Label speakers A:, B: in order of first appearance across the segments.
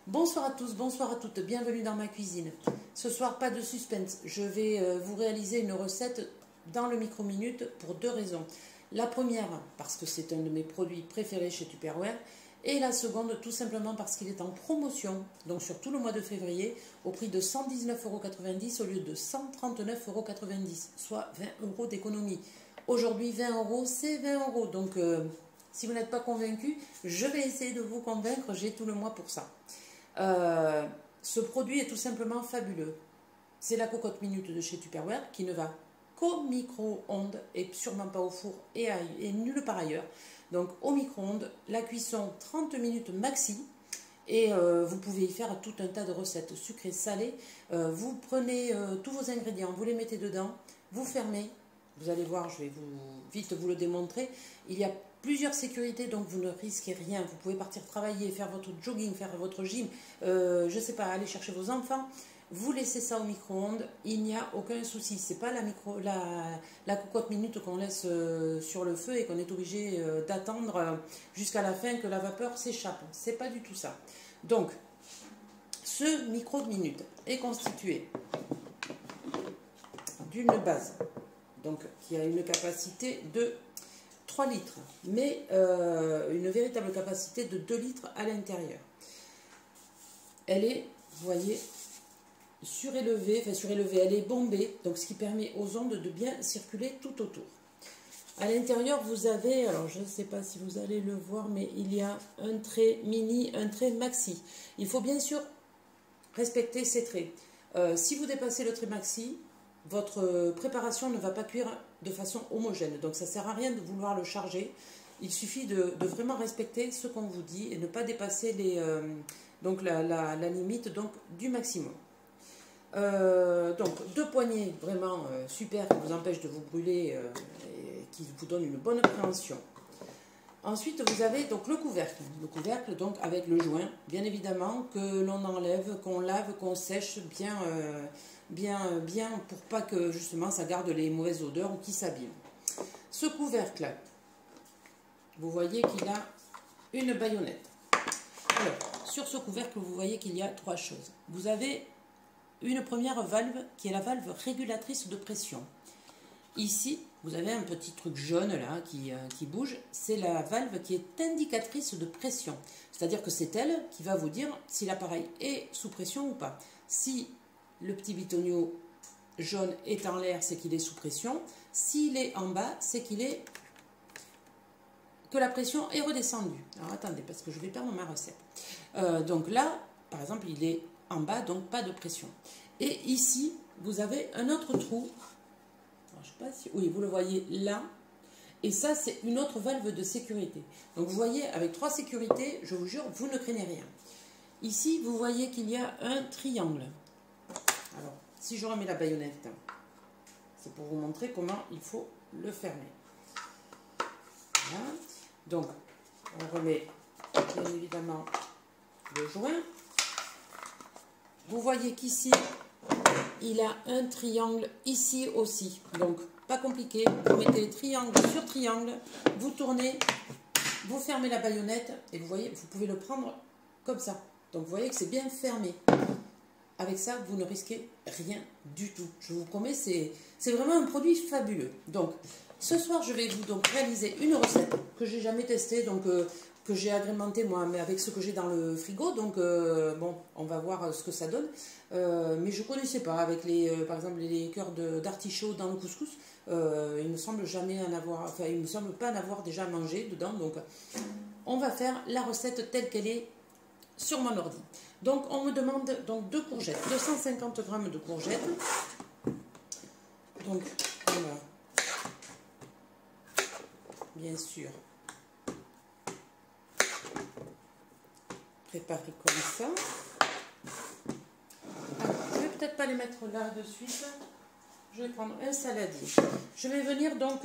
A: Bonsoir à tous, bonsoir à toutes, bienvenue dans ma cuisine. Ce soir, pas de suspense, je vais vous réaliser une recette dans le micro-minute pour deux raisons. La première, parce que c'est un de mes produits préférés chez Tupperware, et la seconde, tout simplement parce qu'il est en promotion, donc sur tout le mois de février, au prix de 119,90 € au lieu de 139,90 €, soit 20 € d'économie. Aujourd'hui, 20 €, c'est 20 €, donc si vous n'êtes pas convaincu, je vais essayer de vous convaincre, j'ai tout le mois pour ça. Ce produit est tout simplement fabuleux. C'est la cocotte minute de chez Tupperware qui ne va qu'au micro-ondes et sûrement pas au four et nulle part ailleurs. Donc au micro-ondes, la cuisson 30 minutes maxi et vous pouvez y faire tout un tas de recettes sucrées, salées. Vous prenez tous vos ingrédients, vous les mettez dedans, vous fermez. Vous allez voir, je vais vite vous le démontrer. Il y a plusieurs sécurités, donc vous ne risquez rien. Vous pouvez partir travailler, faire votre jogging, faire votre gym, je ne sais pas, aller chercher vos enfants. Vous laissez ça au micro-ondes, il n'y a aucun souci. Ce n'est pas la cocotte minute qu'on laisse sur le feu et qu'on est obligé d'attendre jusqu'à la fin que la vapeur s'échappe. Ce n'est pas du tout ça. Donc, ce micro-minute est constitué d'une base, donc qui a une capacité de 3 litres, mais une véritable capacité de 2 litres à l'intérieur. Elle est, vous voyez, surélevée, elle est bombée, donc ce qui permet aux ondes de bien circuler tout autour. À l'intérieur, vous avez, alors je ne sais pas si vous allez le voir, mais il y a un trait mini, un trait maxi. Il faut bien sûr respecter ces traits. Si vous dépassez le trait maxi, votre préparation ne va pas cuire de façon homogène. Donc ça ne sert à rien de vouloir le charger. Il suffit de vraiment respecter ce qu'on vous dit et ne pas dépasser la limite donc, du maximum. Donc 2 poignées vraiment super qui vous empêchent de vous brûler et qui vous donnent une bonne préhension. Ensuite, vous avez donc le couvercle donc avec le joint, bien évidemment, que l'on enlève, qu'on lave, qu'on sèche bien pour pas que justement ça garde les mauvaises odeurs ou qu'il s'abîme. Ce couvercle, vous voyez qu'il a une baïonnette. Alors, sur ce couvercle, vous voyez qu'il y a 3 choses. Vous avez une première valve qui est la valve régulatrice de pression. Ici, vous avez un petit truc jaune là qui bouge. C'est la valve qui est indicatrice de pression. C'est-à-dire que c'est elle qui va vous dire si l'appareil est sous pression ou pas. Si le petit bitonio jaune est en l'air, c'est qu'il est sous pression. S'il est en bas, c'est que la pression est redescendue. Alors attendez, parce que je vais perdre ma recette. Donc là, par exemple, il est en bas, donc pas de pression. Et ici, vous avez un autre trou. Alors, je sais pas si... Oui, vous le voyez là. Et ça, c'est une autre valve de sécurité. Donc, vous voyez, avec 3 sécurités, je vous jure, vous ne craignez rien. Ici, vous voyez qu'il y a un triangle. Alors, si je remets la baïonnette, c'est pour vous montrer comment il faut le fermer. Voilà. Donc, on remet bien évidemment le joint. Vous voyez qu'ici, il a un triangle ici aussi. Donc, pas compliqué. Vous mettez triangle sur triangle, vous tournez, vous fermez la baïonnette et vous voyez, vous pouvez le prendre comme ça. Donc, vous voyez que c'est bien fermé. Avec ça, vous ne risquez rien du tout. Je vous promets, c'est vraiment un produit fabuleux. Donc, ce soir, je vais vous donc réaliser une recette que j'ai jamais testée, donc que j'ai agrémentée moi, mais avec ce que j'ai dans le frigo. Donc, bon, on va voir ce que ça donne. Mais je ne connaissais pas avec par exemple les cœurs d'artichaut dans le couscous. Il me semble jamais en avoir, enfin, il me semble pas en avoir déjà mangé dedans. Donc, on va faire la recette telle qu'elle est sur mon ordi. Donc, on me demande donc 2 courgettes, 250 g de courgettes. Donc, voilà. Bien sûr, préparer comme ça. Alors, je vais peut-être pas les mettre là de suite. Je vais prendre un saladier. Je vais venir donc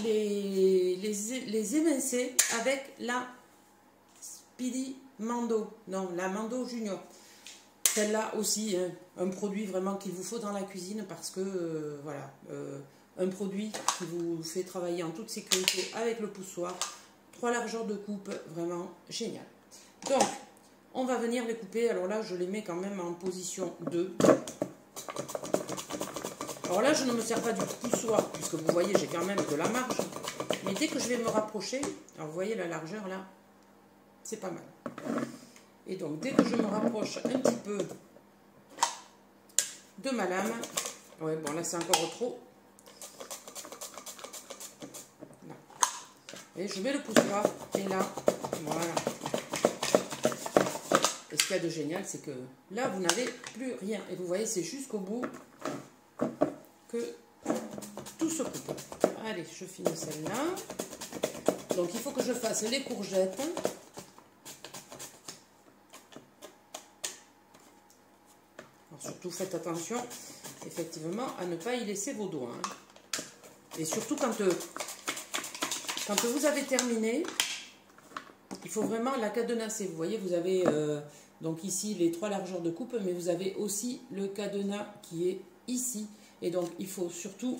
A: les émincer avec la Speedy Mando. Non, la Mando Junior. Celle-là aussi, hein, un produit vraiment qu'il vous faut dans la cuisine parce que, voilà, un produit qui vous fait travailler en toute sécurité avec le poussoir. 3 largeurs de coupe, vraiment génial. Donc, on va venir les couper. Alors là, je les mets quand même en position 2. Alors là, je ne me sers pas du poussoir, puisque vous voyez, j'ai quand même de la marge. Mais dès que je vais me rapprocher, alors vous voyez la largeur là, c'est pas mal. Et donc, dès que je me rapproche un petit peu de ma lame, ouais, bon là c'est encore trop. Là. Et je mets le poussoir, et là, voilà. Et ce qu'il y a de génial, c'est que là, vous n'avez plus rien. Et vous voyez, c'est jusqu'au bout que tout se coupe. Allez, je finis celle-là. Donc, il faut que je fasse les courgettes. Alors, surtout, faites attention, effectivement, à ne pas y laisser vos doigts. Hein. Et surtout, quand vous avez terminé, il faut vraiment la cadenasser. Vous voyez, vous avez donc ici les 3 largeurs de coupe, mais vous avez aussi le cadenas qui est ici. Et donc, il faut surtout,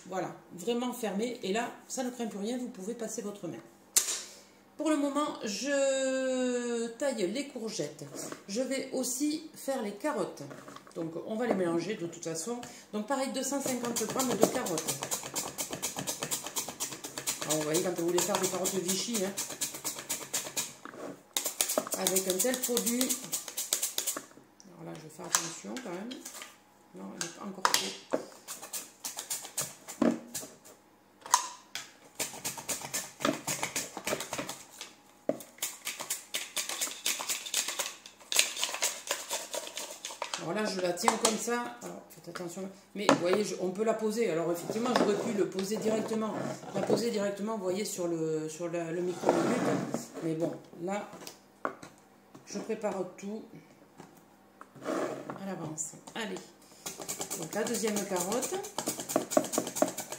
A: voilà, vraiment fermer. Et là, ça ne craint plus rien, vous pouvez passer votre main. Pour le moment, je taille les courgettes. Je vais aussi faire les carottes. Donc, on va les mélanger de toute façon. Donc, pareil, 250 g de carottes. Alors, vous voyez, quand vous voulez faire des carottes Vichy, hein, avec un tel produit. Alors là, je vais faire attention quand même. Non, elle est encore trop. Alors là, je la tiens comme ça. Alors, faites attention. Mais vous voyez, on peut la poser. Alors effectivement, j'aurais pu le poser directement. La poser directement, vous voyez, sur le micro-minute. Mais bon, là, je prépare tout à l'avance. Allez. Donc la deuxième carotte.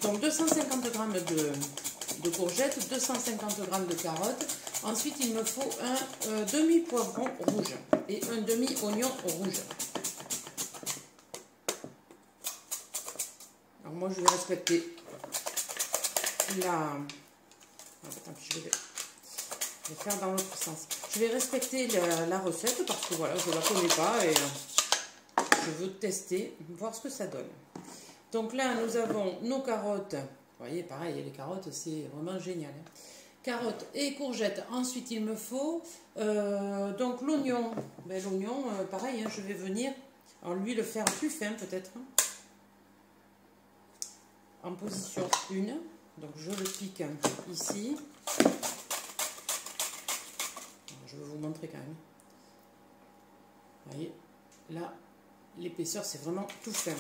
A: Donc 250 g de courgettes, 250 g de carottes. Ensuite, il me faut un demi-poivron rouge et un demi-oignon rouge. Alors moi, je vais respecter la... Attends, je vais faire dans l'autre sens. Je vais respecter la recette parce que voilà, je ne la connais pas et je veux tester, voir ce que ça donne. Donc là, nous avons nos carottes. Vous voyez, pareil, les carottes, c'est vraiment génial. Hein. Carottes et courgettes. Ensuite, il me faut donc l'oignon. Ben, l'oignon, pareil, hein, je vais venir, alors lui, le faire plus fin peut-être. Hein, en position 1. Donc, je le pique ici. Je vais vous montrer quand même. Vous voyez, là, l'épaisseur, c'est vraiment tout fin.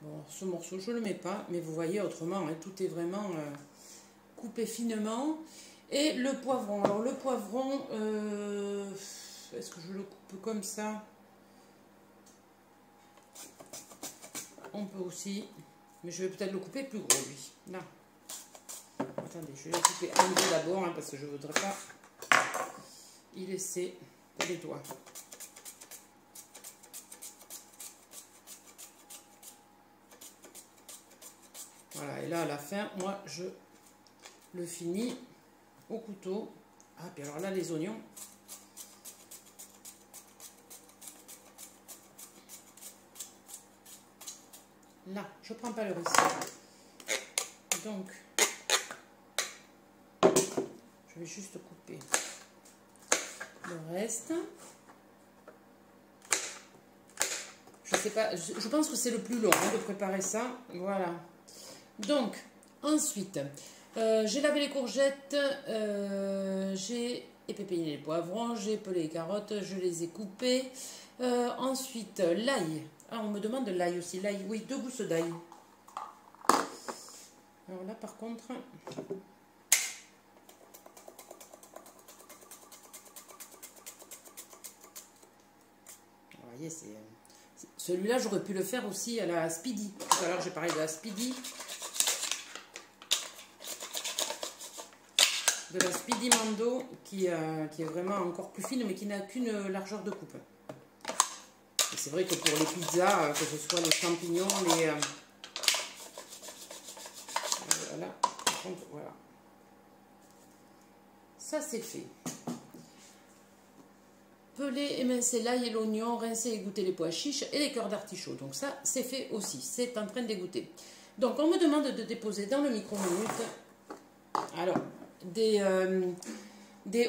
A: Bon, ce morceau, je ne le mets pas, mais vous voyez, autrement, hein, tout est vraiment coupé finement. Et le poivron. Alors, le poivron, est-ce que je le coupe comme ça? On peut aussi, mais je vais peut-être le couper plus gros, lui. Là. Attendez, je vais le couper en deux d'abord, hein, parce que je ne voudrais pas y laisser les doigts. Voilà, et là, à la fin, moi, je le finis au couteau. Ah, puis alors là, les oignons. Là, je ne prends pas le risque. Donc, je vais juste couper le reste. Je sais pas, je pense que c'est le plus long hein, de préparer ça. Voilà. Donc, ensuite, j'ai lavé les courgettes, j'ai épépéné les poivrons, j'ai pelé les carottes, je les ai coupées. Ensuite, l'ail. Ah, on me demande de l'ail aussi. L'ail, oui, 2 gousses d'ail. Alors là, par contre... Vous voyez, c'est... Celui-là, j'aurais pu le faire aussi à la Speedy. Tout à l'heure, j'ai parlé de la Speedy. De la Speedy Mando, qui est vraiment encore plus fine, mais qui n'a qu'une largeur de coupe. C'est vrai que pour les pizzas, que ce soit les champignons, là, par contre, voilà. Ça, c'est fait. Peler, émincer l'ail et l'oignon, rincer et égoutter les pois chiches et les cœurs d'artichaut. Donc ça, c'est fait aussi. C'est en train d'égoutter. Donc, on me demande de déposer dans le micro-minute, alors, des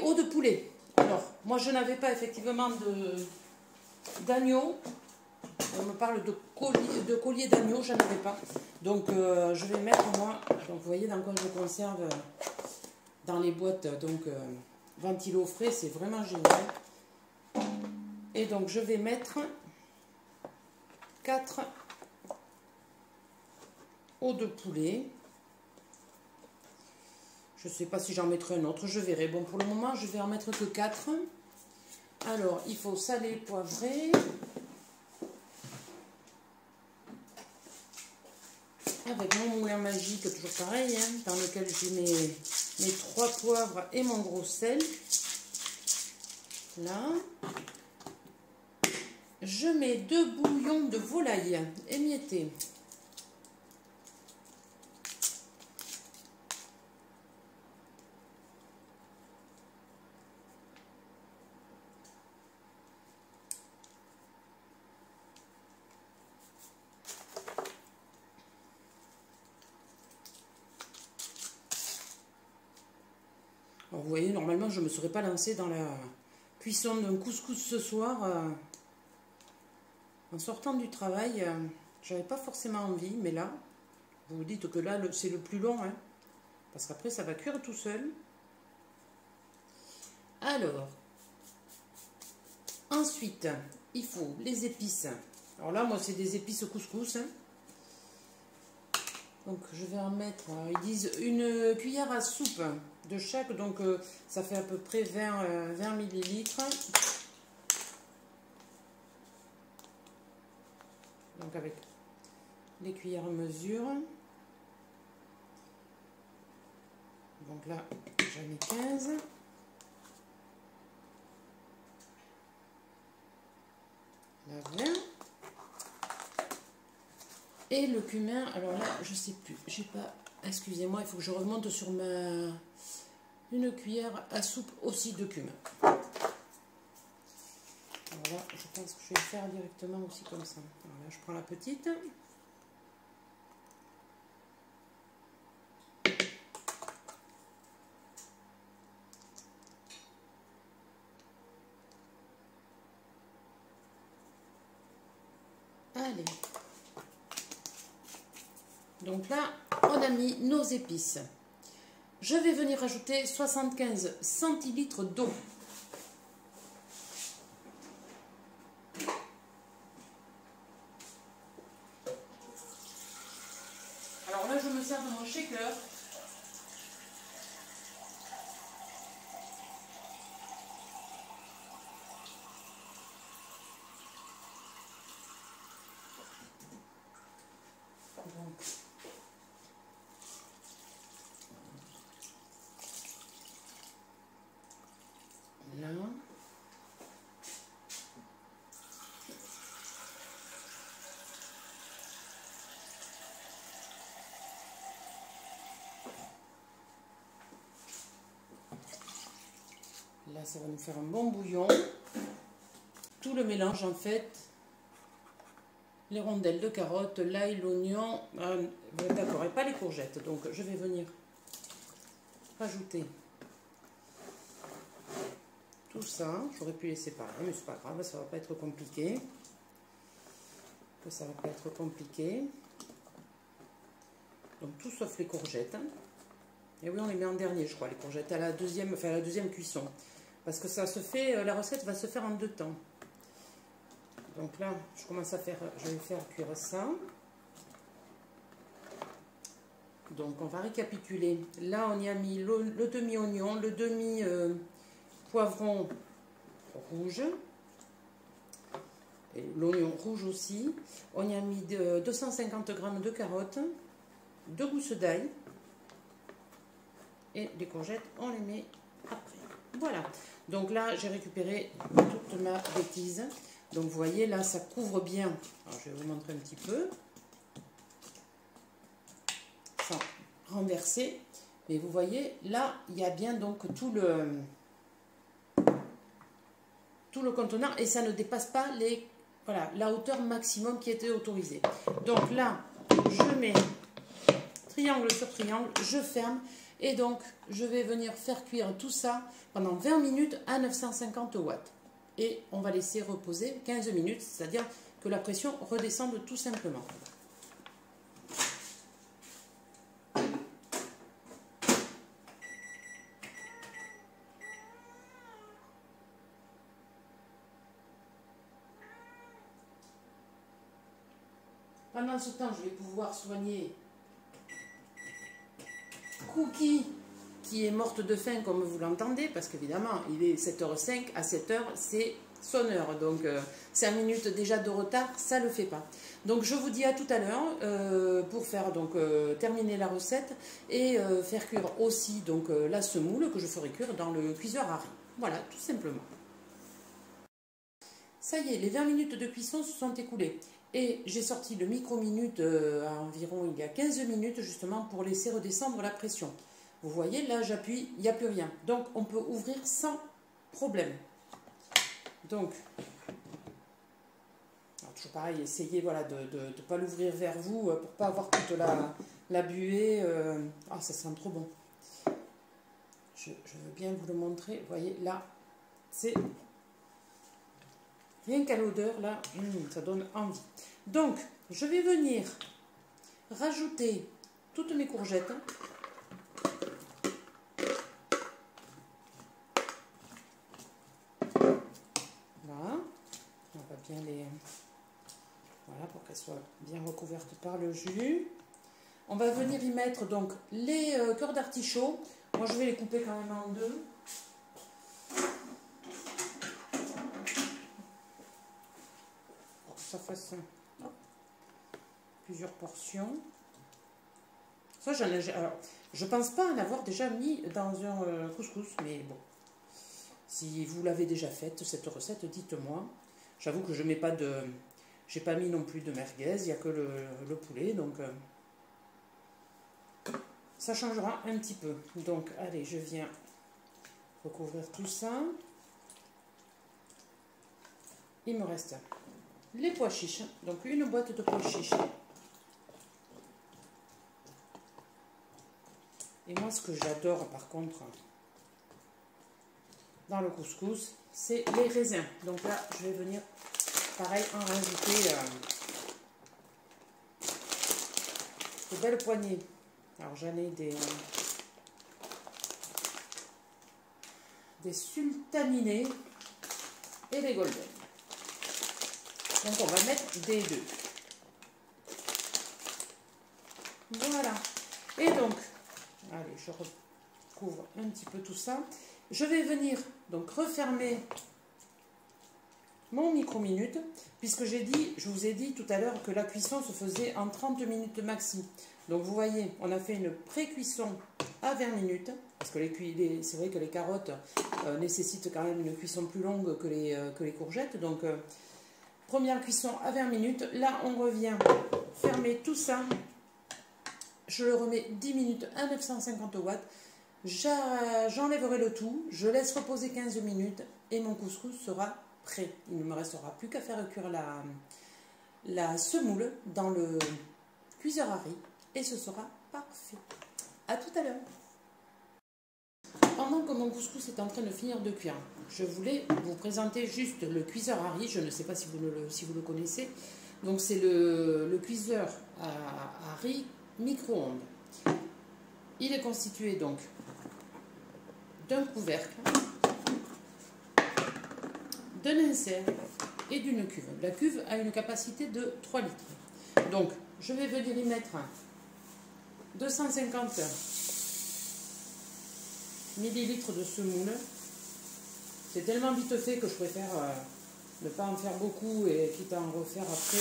A: os de poulet. Alors, moi, je n'avais pas effectivement d'agneau. On me parle de collier d'agneau, je n'en avais pas. Donc, je vais mettre, moi, donc vous voyez dans quoi je conserve dans les boîtes. Donc, ventilo frais, c'est vraiment génial. Et donc, je vais mettre 4 os de poulet. Je ne sais pas si j'en mettrai un autre, je verrai. Bon, pour le moment, je vais en mettre que 4. Alors, il faut saler, poivrer. Avec mon moulin magique, toujours pareil, hein, dans lequel j'ai mes 3 poivres et mon gros sel. Là. Je mets 2 bouillons de volaille émiettés. Alors, vous voyez, normalement, je ne me serais pas lancée dans la cuisson d'un couscous ce soir. En sortant du travail, j'avais pas forcément envie, mais là, vous vous dites que là, c'est le plus long, hein, parce qu'après, ça va cuire tout seul. Alors, ensuite, il faut les épices. Alors là, moi, c'est des épices couscous. Hein. Donc, je vais en mettre, ils disent une cuillère à soupe de chaque, donc ça fait à peu près 20 millilitres. Donc avec les cuillères à mesure. Donc là, j'en ai 15. Là, 20. Et le cumin, alors là, je sais plus. J'ai pas. Excusez-moi, il faut que je remonte sur une cuillère à soupe aussi de cumin. Alors là, je pense que je vais le faire directement aussi comme ça. Alors là, je prends la petite. Allez. Donc là, on a mis nos épices. Je vais venir ajouter 75 centilitres d'eau. Alors là, je me sers de mon shaker. Donc, là. Là, ça va nous faire un bon bouillon. Tout le mélange, en fait, les rondelles de carottes, l'ail, l'oignon, d'accord, et pas les courgettes. Donc, je vais venir rajouter tout ça. J'aurais pu les séparer, mais c'est pas grave, ça va pas être compliqué. Ça va pas être compliqué. Donc, tout sauf les courgettes. Et oui, on les met en dernier, je crois, les courgettes, à la deuxième cuisson. Parce que ça se fait, la recette va se faire en 2 temps. Donc là, je commence à faire, je vais faire cuire ça. Donc on va récapituler. Là, on y a mis le demi-oignon, le demi-poivron rouge. Et l'oignon rouge aussi. On y a mis 250 g de carottes, 2 gousses d'ail. Et les courgettes, on les met après. Voilà. Donc là, j'ai récupéré toute ma bêtise. Donc vous voyez, là, ça couvre bien. Alors, je vais vous montrer un petit peu. Ça renverser. Mais vous voyez, là, il y a bien donc tout le contenant et ça ne dépasse pas voilà, la hauteur maximum qui était autorisée. Donc là, je mets triangle sur triangle, je ferme et donc je vais venir faire cuire tout ça pendant 20 minutes à 950 watts. Et on va laisser reposer 15 minutes, c'est-à-dire que la pression redescende tout simplement. Pendant ce temps, je vais pouvoir soigner Cookie, qui est morte de faim comme vous l'entendez, parce qu'évidemment, il est 7h05, à 7h, c'est son heure. Donc, 5 minutes déjà de retard, ça ne le fait pas. Donc, je vous dis à tout à l'heure pour faire terminer la recette et faire cuire aussi la semoule que je ferai cuire dans le cuiseur à riz. Voilà, tout simplement. Ça y est, les 20 minutes de cuisson se sont écoulées. Et j'ai sorti le micro-minute à environ il y a 15 minutes justement pour laisser redescendre la pression. Vous voyez, là j'appuie, il n'y a plus rien. Donc on peut ouvrir sans problème. Donc, toujours pareil, essayez voilà, de ne pas l'ouvrir vers vous pour ne pas avoir toute la buée. Ah, ça sent trop bon. Je veux bien vous le montrer. Vous voyez, là, c'est... Rien qu'à l'odeur, là, ça donne envie. Donc, je vais venir rajouter toutes mes courgettes. Voilà. On va bien les... Voilà, pour qu'elles soient bien recouvertes par le jus. On va venir y mettre donc les cœurs d'artichaut. Moi, je vais les couper quand même en deux. Ça fasse plusieurs portions. Ça, alors, je pense pas en avoir déjà mis dans un couscous, mais bon. Si vous l'avez déjà faite, cette recette, dites-moi. J'avoue que je mets pas de... J'ai pas mis non plus de merguez, il n'y a que le poulet, donc... ça changera un petit peu. Donc, allez, je viens recouvrir tout ça. Il me reste... les pois chiches, donc une boîte de pois chiches. Et moi, ce que j'adore par contre dans le couscous, c'est les raisins. Donc là, je vais venir, pareil, en rajouter de belles poignées. Alors j'en ai des sultaninés et des golden. Donc on va mettre des deux. Voilà. Et donc, allez, je recouvre un petit peu tout ça. Je vais venir donc refermer mon micro-minute, puisque je vous ai dit tout à l'heure que la cuisson se faisait en 30 minutes maxi. Donc vous voyez, on a fait une pré-cuisson à 20 minutes, parce que c'est vrai que les carottes nécessitent quand même une cuisson plus longue que les courgettes. Donc première cuisson à 20 minutes. Là, on revient fermer tout ça. Je le remets 10 minutes à 950 watts. J'enlèverai le tout. Je laisse reposer 15 minutes et mon couscous sera prêt. Il ne me restera plus qu'à faire cuire la semoule dans le cuiseur à riz et ce sera parfait. À tout à l'heure. Pendant que mon couscous est en train de finir de cuire, je voulais vous présenter juste le cuiseur à riz. Je ne sais pas si vous le connaissez. Donc c'est le cuiseur à riz micro-ondes. Il est constitué donc d'un couvercle, d'un insert et d'une cuve. La cuve a une capacité de 3 litres. Donc je vais venir y mettre 250 millilitres de semoule. C'est tellement vite fait que je préfère ne pas en faire beaucoup et quitte à en refaire après.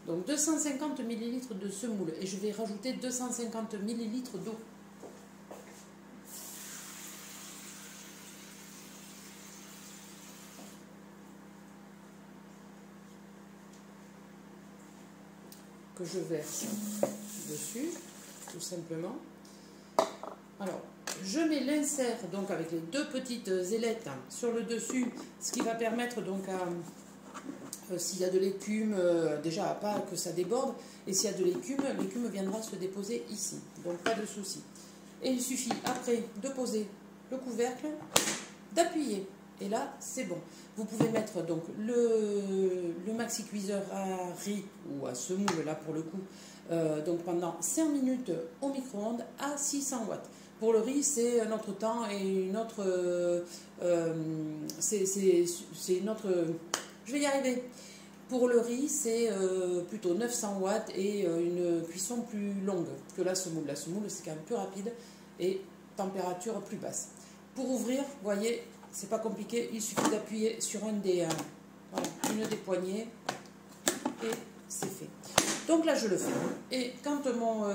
A: Donc 250 millilitres de semoule et je vais rajouter 250 millilitres d'eau. que je verse dessus, tout simplement. Alors, je mets l'insert donc avec les deux petites ailettes sur le dessus, ce qui va permettre donc à, s'il y a de l'écume, déjà pas que ça déborde, et s'il y a de l'écume viendra se déposer ici, donc pas de souci. Et il suffit après de poser le couvercle, d'appuyer, et là c'est bon. Vous pouvez mettre donc le maxi cuiseur à riz ou à semoule là pour le coup, donc pendant 5 minutes au micro-ondes à 600 watts. Pour le riz, c'est un autre temps et une autre... c'est une autre... Je vais y arriver. Pour le riz, c'est plutôt 900 watts et une cuisson plus longue que la semoule. La semoule, c'est quand même plus rapide et température plus basse. Pour ouvrir, vous voyez, c'est pas compliqué. Il suffit d'appuyer sur une des poignées et c'est fait. Donc là, je le fais. Et quand mon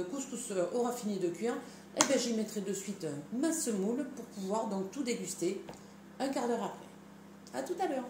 A: couscous aura fini de cuire, eh bien, j'y mettrai de suite ma semoule pour pouvoir donc tout déguster un quart d'heure après. À tout à l'heure.